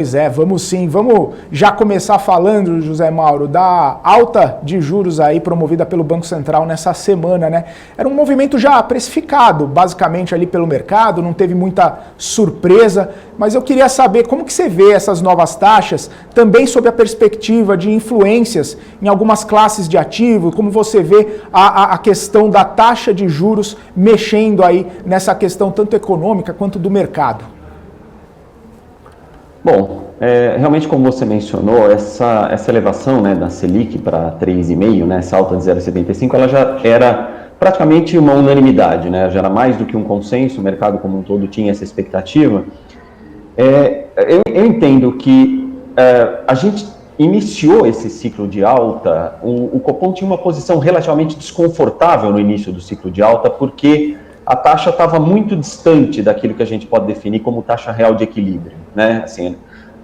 Pois é, vamos sim. Vamos já começar falando, José Mauro, da alta de juros aí promovida pelo Banco Central nessa semana, né? Era um movimento já precificado, basicamente, ali pelo mercado, não teve muita surpresa, mas eu queria saber como que você vê essas novas taxas, também sob a perspectiva de influências em algumas classes de ativo, como você vê a questão da taxa de juros mexendo aí nessa questão tanto econômica quanto do mercado. Bom, realmente como você mencionou, essa elevação, né, da Selic para 3,5, né, essa alta de 0,75, ela já era praticamente uma unanimidade, né, já era mais do que um consenso, o mercado como um todo tinha essa expectativa. Eu entendo que a gente iniciou esse ciclo de alta, o Copom tinha uma posição relativamente desconfortável no início do ciclo de alta, porque a taxa estava muito distante daquilo que a gente pode definir como taxa real de equilíbrio, né? Assim,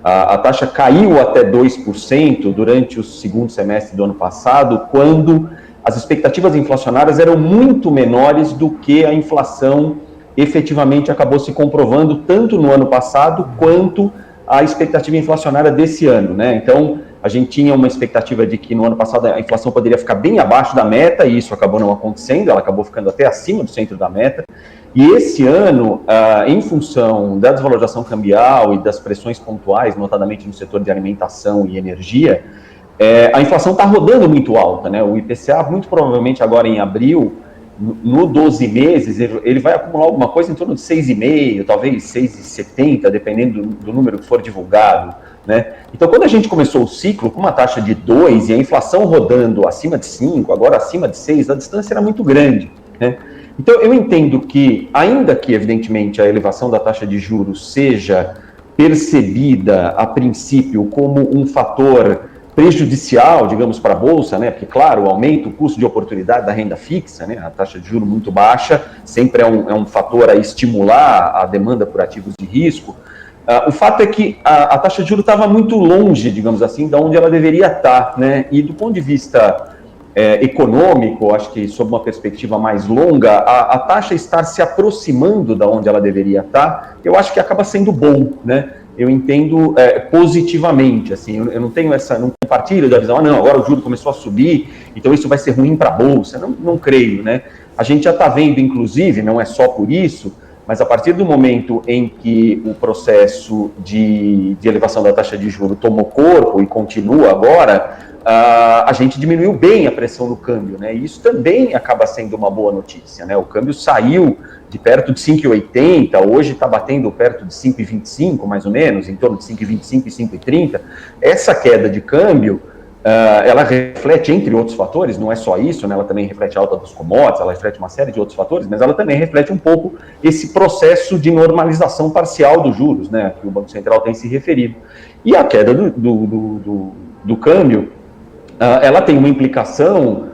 a taxa caiu até 2% durante o segundo semestre do ano passado, quando as expectativas inflacionárias eram muito menores do que a inflação efetivamente acabou se comprovando tanto no ano passado quanto a expectativa inflacionária desse ano, né? Então, a gente tinha uma expectativa de que no ano passado a inflação poderia ficar bem abaixo da meta, e isso acabou não acontecendo, ela acabou ficando até acima do centro da meta. E esse ano, em função da desvalorização cambial e das pressões pontuais, notadamente no setor de alimentação e energia, a inflação está rodando muito alta, né? O IPCA, muito provavelmente agora em abril, no 12 meses, ele vai acumular alguma coisa em torno de 6,5, talvez 6,70, dependendo do número que for divulgado, né? Então, quando a gente começou o ciclo com uma taxa de 2 e a inflação rodando acima de 5, agora acima de 6, a distância era muito grande, né? Então, eu entendo que, ainda que, evidentemente, a elevação da taxa de juros seja percebida, a princípio, como um fator prejudicial, digamos, para a Bolsa, né? Porque, claro, aumenta o custo de oportunidade da renda fixa, né? A taxa de juros muito baixa sempre é um fator a estimular a demanda por ativos de risco. O fato é que a taxa de juros estava muito longe, digamos assim, de onde ela deveria estar, né? E do ponto de vista econômico, acho que sob uma perspectiva mais longa, a taxa estar se aproximando da onde ela deveria estar, eu acho que acaba sendo bom, né? Eu entendo positivamente, assim, eu não tenho não compartilho da visão, não, agora o juro começou a subir, então isso vai ser ruim para a Bolsa, não creio, né? A gente já está vendo, inclusive, não é só por isso, mas a partir do momento em que o processo de elevação da taxa de juros tomou corpo e continua agora, a gente diminuiu bem a pressão no câmbio, né? E isso também acaba sendo uma boa notícia, né? O câmbio saiu de perto de 5,80, hoje está batendo perto de 5,25, mais ou menos, em torno de 5,25 e 5,30. Essa queda de câmbio, ela reflete, entre outros fatores, não é só isso, né? Ela também reflete a alta dos commodities, ela reflete uma série de outros fatores, mas ela também reflete um pouco esse processo de normalização parcial dos juros, né? Que o Banco Central tem se referido. E a queda do câmbio, ela tem uma implicação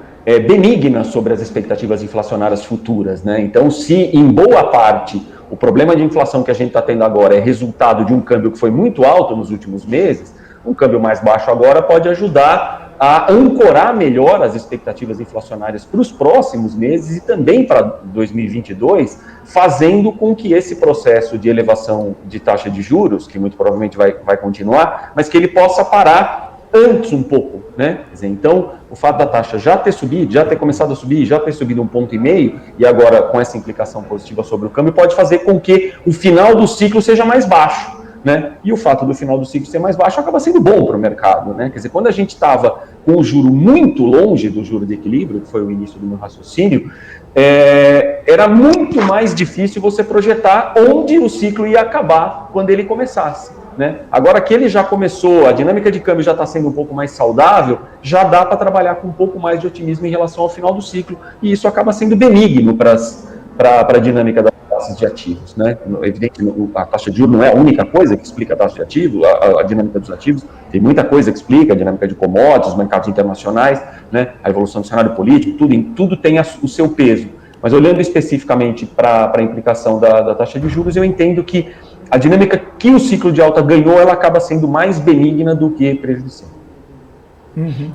benigna sobre as expectativas inflacionárias futuras, né? Então, se em boa parte o problema de inflação que a gente está tendo agora é resultado de um câmbio que foi muito alto nos últimos meses, um câmbio mais baixo agora pode ajudar a ancorar melhor as expectativas inflacionárias para os próximos meses e também para 2022, fazendo com que esse processo de elevação de taxa de juros, que muito provavelmente vai continuar, mas que ele possa parar antes um pouco, né? Quer dizer, então, o fato da taxa já ter subido, já ter começado a subir, já ter subido 1,5 ponto, e agora com essa implicação positiva sobre o câmbio, pode fazer com que o final do ciclo seja mais baixo, né? E o fato do final do ciclo ser mais baixo acaba sendo bom para o mercado, né? Quer dizer, quando a gente estava com o juro muito longe do juro de equilíbrio, que foi o início do meu raciocínio, era muito mais difícil você projetar onde o ciclo ia acabar quando ele começasse, né? Agora que ele já começou, a dinâmica de câmbio já está sendo um pouco mais saudável, já dá para trabalhar com um pouco mais de otimismo em relação ao final do ciclo, e isso acaba sendo benigno para a dinâmica das classes de ativos, né? Evidentemente, a taxa de juros não é a única coisa que explica a taxa de ativos, a dinâmica dos ativos, tem muita coisa que explica, a dinâmica de commodities, os mercados internacionais, né? A evolução do cenário político, tudo tem o seu peso. Mas olhando especificamente para a implicação da taxa de juros, eu entendo que a dinâmica que o ciclo de alta ganhou, ela acaba sendo mais benigna do que prejudicial. Uhum.